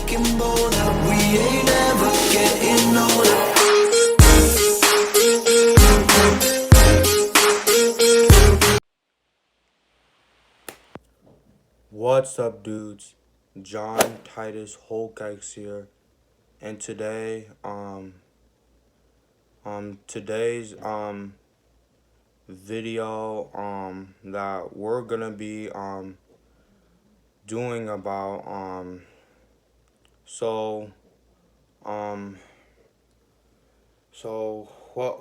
making bolder. We ain't ever getting older. What's up, dudes? John-Titus Hulk X here, and today, today's video that we're gonna be doing about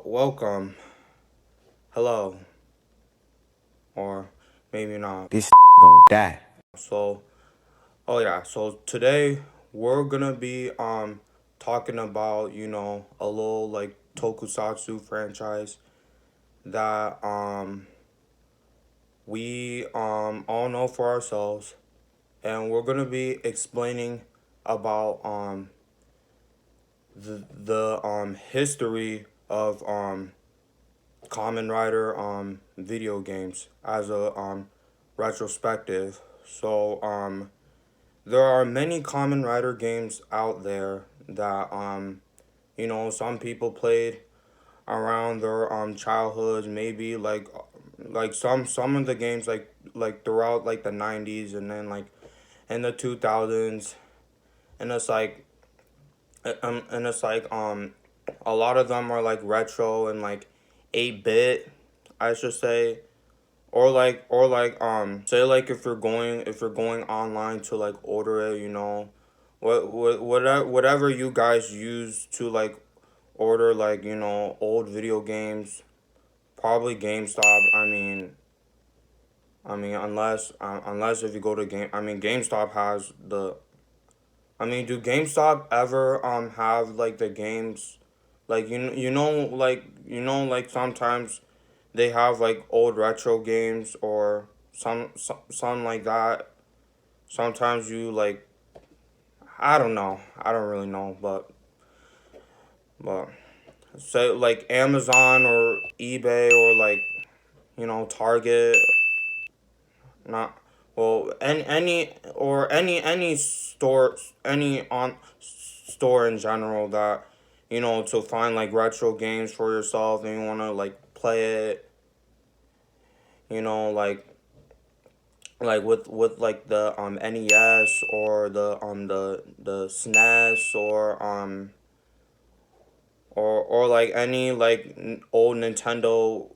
welcome, hello, or maybe not. This gonna die. So today we're gonna be talking about, a little like tokusatsu franchise that we all know for ourselves, and we're gonna be explaining about the history of Kamen Rider video games as a retrospective. So there are many Kamen Rider games out there that some people played around their childhoods, maybe like some of the games like throughout like the 90s, and then like in the 2000s, and it's like a lot of them are like retro and like 8-bit, I should say. Or say like if you're going online to like order it, whatever you guys use to like order, like, old video games, probably GameStop. Unless if you go to GameStop has the. Do GameStop ever have like the games, like like sometimes they have like old retro games or some like that. Sometimes you like, I don't know. I don't really know, but say like Amazon or eBay or like, Target, not well, any store, any on store in general that, to find like retro games for yourself and you want to like play it, with like the NES or the SNES, or like any like old Nintendo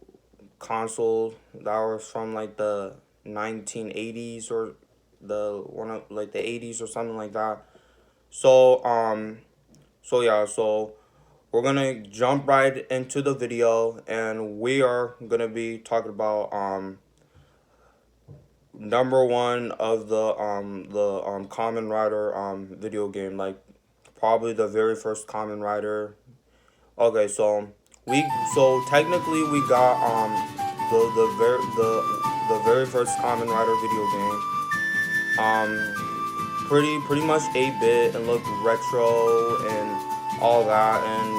console that was from like the 1980s or the one of like the 80s or something like that. So so we're gonna jump right into the video, and we are gonna be talking about number one of the Kamen Rider video game, like probably the very first Kamen Rider. Okay, so technically we got the very first Kamen Rider video game. Pretty much 8-bit and looked retro and all that, and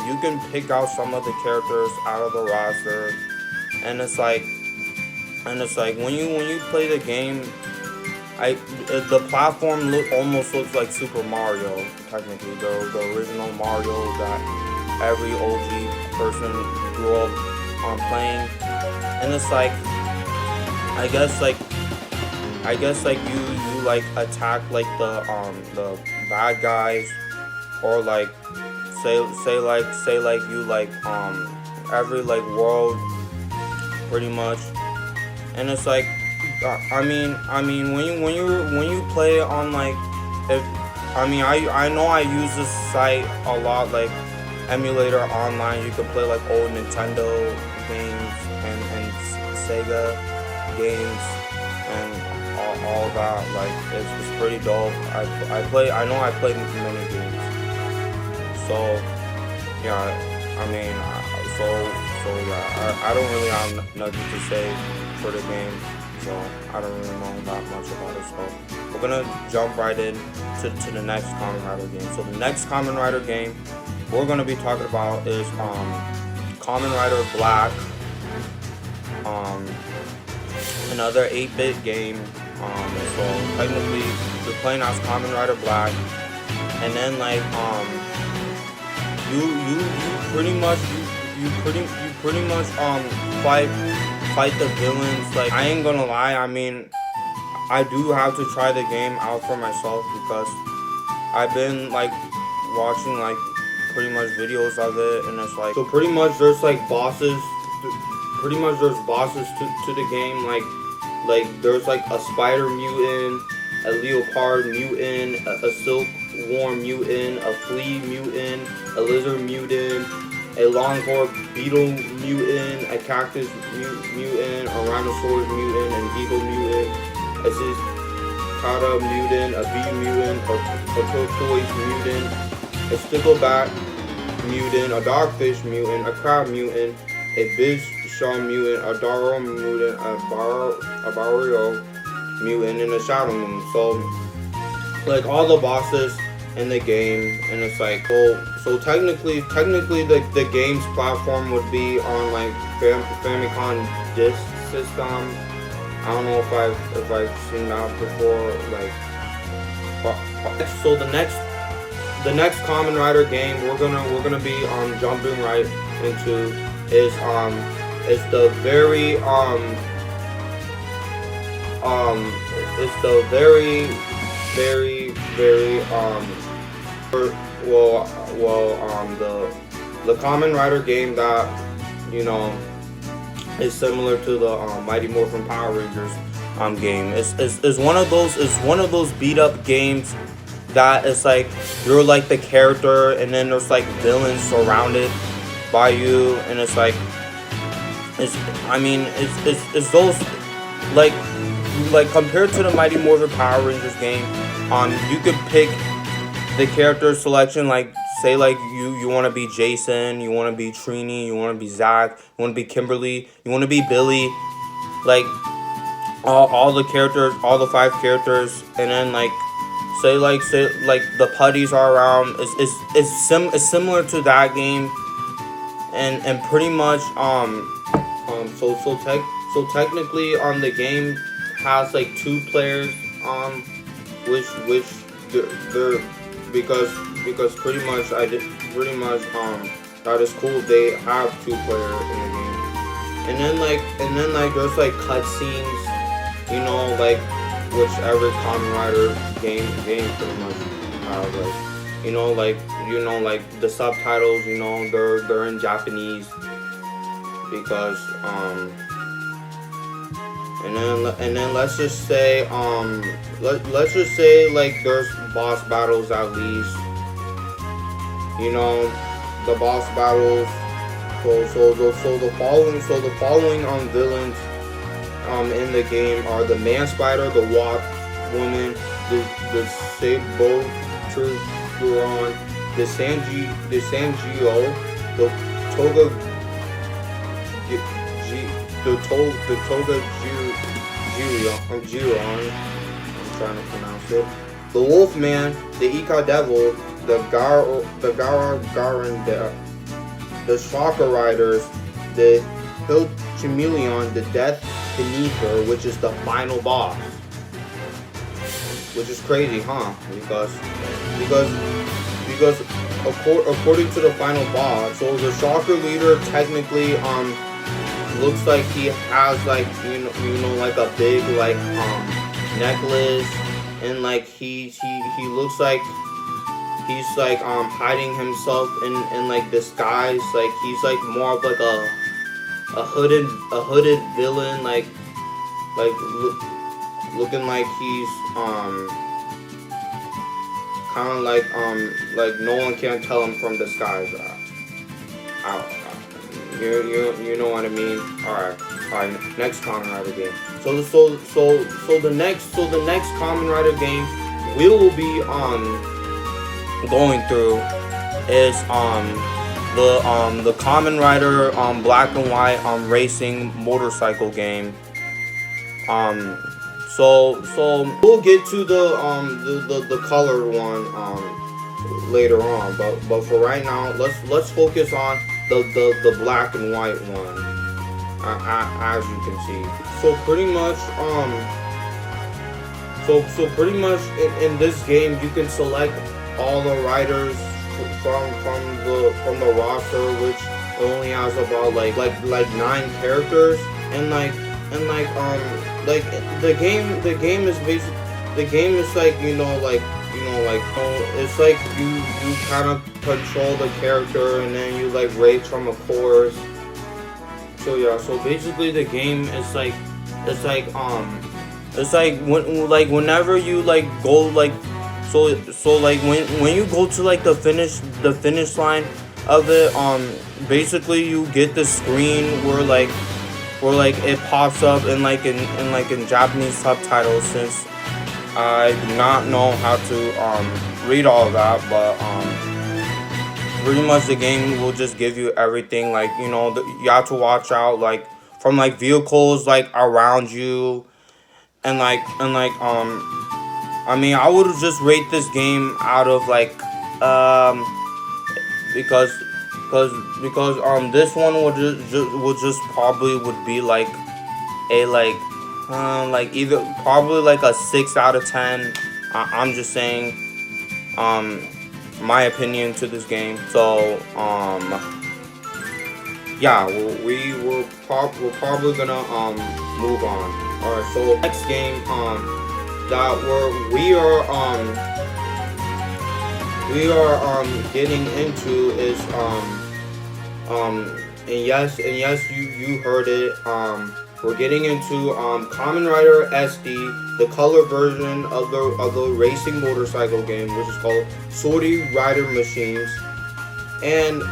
you can pick out some of the characters out of the roster, and it's like when you play the game, the platform almost looks like Super Mario, technically the original Mario that every OG person grew up on playing, and it's like I guess like you like attack like the bad guys, or like say you like every like world pretty much. And it's like, when you play on like, I know I use this site a lot, like emulator online. You can play like old Nintendo games and Sega games and all that. Like it's pretty dope. I know I played many games. So yeah, I don't really have nothing to say for the game, so I don't really know that much about it. So we're gonna jump right in to the next Kamen Rider game. So the next Kamen Rider game we're gonna be talking about is Kamen Rider Black, another 8-bit game. So technically you're playing as Kamen Rider Black, and then like you pretty much fight the villains. Like, I ain't gonna lie, I mean, I do have to try the game out for myself because I've been like watching like pretty much videos of it, and it's like, so pretty much there's like bosses. Pretty much there's bosses to the game. Like there's like a spider mutant, a leopard mutant, a silkworm mutant, a flea mutant, a lizard mutant, a longhorn beetle mutant, a cactus mutant, a rhinoceros mutant, an eagle mutant, a cicada mutant, a bee mutant, a turquoise mutant, a stickleback mutant, a dogfish mutant, a crab mutant, a Bishaw mutant, a Daro mutant, a Barrio mutant, and a Shadow mutant. So, like, all the bosses in the game, and it's like, so technically the game's platform would be on like Famicom Disk System. I don't know if I've seen that before. Like, so the next Kamen Rider game we're gonna be jumping right into is the very the Kamen Rider game that, you know, is similar to the Mighty Morphin Power Rangers game. Is one of those beat up games that is like you're like the character, and then there's like villains surrounded by you, and it's like it's those like compared to the Mighty Morphin Power Rangers game, you could pick the character selection, like say like you want to be Jason, you want to be Trini, you want to be Zach, you want to be Kimberly, you want to be Billy, like all the characters, all the 5 characters, and then like say the putties are around. It's similar to that game, and pretty much so technically the game has like 2 players, which they're because pretty much that is cool. They have 2 players in the game, and then like there's like cutscenes, you know, like which every Kamen Rider game pretty much have, like the subtitles, you know, they're in Japanese because and then let's just say like there's boss battles at least, you know, the boss battles. So the following villains in the game are the Man Spider, the Wasp Woman, the Sabo Truron, the Sanjio, the Toga Jiron, I'm trying to pronounce it, the Wolfman, the Ika Devil, the Garan, the Shocker Riders, the Hill Chameleon, the Death Beneather, which is the final boss. Which is crazy, huh? Because according to the final boss, so the Shocker leader technically looks like he has like you know like a big like necklace, and like he looks like he's like hiding himself in like disguise, like he's like more of like a hooded villain, like looking like he's kind of like no one can tell him from disguise. You know what I mean? Alright, next Kamen Rider game. So the next Kamen Rider game we will be going through is the Kamen Rider black and white racing motorcycle game. So we'll get to the colored one later on, but for right now let's focus on the black and white one, as you can see. So pretty much So pretty much in this game you can select all the riders from the roster, which only has about like 9 characters, and the game is basically, the game is like, it's like you kind of control the character, and then you like race from a course. So yeah, so basically the game is like, it's like whenever you like go like, so like when you go to like the finish line of it, basically you get the screen where it pops up in in Japanese subtitles, since I do not know how to read all that, but pretty much the game will just give you everything, like, you have to watch out like from like vehicles like around you, and I mean, I would just rate this game out of like because this one would just probably would be like a like either probably like a 6 out of 10. I'm just saying my opinion to this game. So yeah, we're probably gonna move on. Alright, so next game that we are getting into is and yes you heard it, we're getting into Kamen Rider SD, the color version of the racing motorcycle game, which is called Sortie Rider Machines, and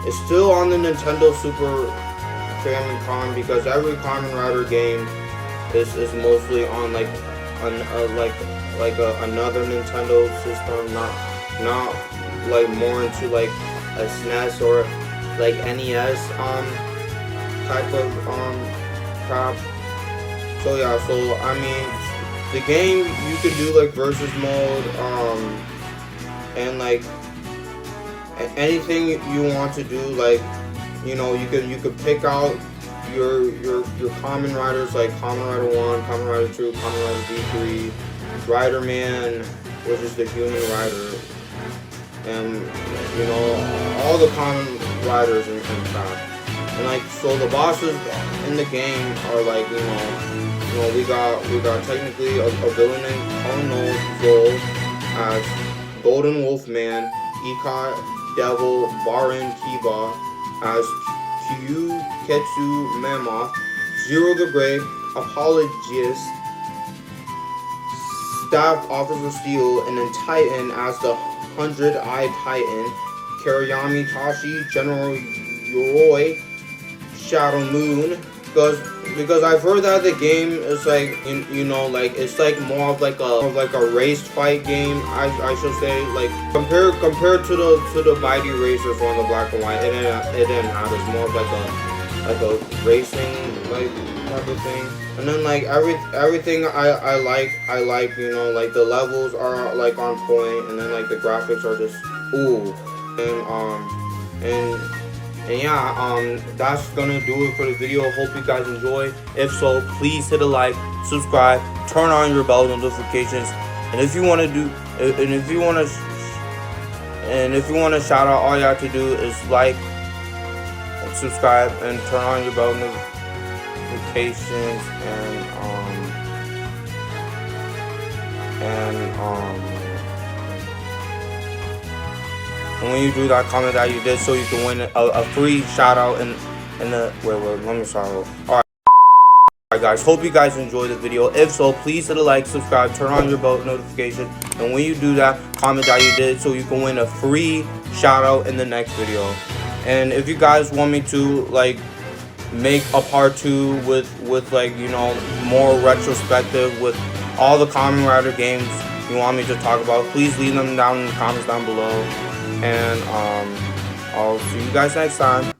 it's still on the Nintendo Super Famicom, because every Kamen Rider game is mostly on like another Nintendo system, not like more into like a SNES or like NES type of crap. So yeah, so I mean, the game, you could do like versus mode, and like anything you want to do, like, you could pick out your Kamen Riders, like Kamen Rider 1, Kamen Rider 2, Kamen Rider V3, Rider Man, which is the human rider, and all the Kamen Riders and crap. And like, so the bosses in the game are like, we got technically a villain named Colonel Zol as Golden Wolfman, Ikai Devil Barin Kiba as Kyuketsu Mammoth, Zero the Brave, Apologist, Staff Officer Steel, and then Titan as the 100-Eyed Titan, Karayami Tashi, General Yoroi, Shadow Moon, because I've heard that the game is like, like it's like more of like a race fight game, I should say, like compared to the Mighty Racers on the black and white. It didn't have, it's more of like a racing like type of thing. And then like everything I like, like the levels are like on point, and then like the graphics are just ooh, and yeah, that's gonna do it for the video. Hope you guys enjoy. If so, please hit a like, subscribe, turn on your bell notifications, and if you want to shout out, all you have to do is like, subscribe, and turn on your bell notifications, and when you do that, comment that you did, so you can win a free shout out in the wait, let me start over. Alright guys, hope you guys enjoyed the video. If so, please hit a like, subscribe, turn on your bell notification, and when you do that, comment that you did, so you can win a free shout out in the next video. And if you guys want me to like make a part 2 with like, more retrospective with all the Kamen Rider games you want me to talk about, please leave them down in the comments down below. And I'll see you guys next time.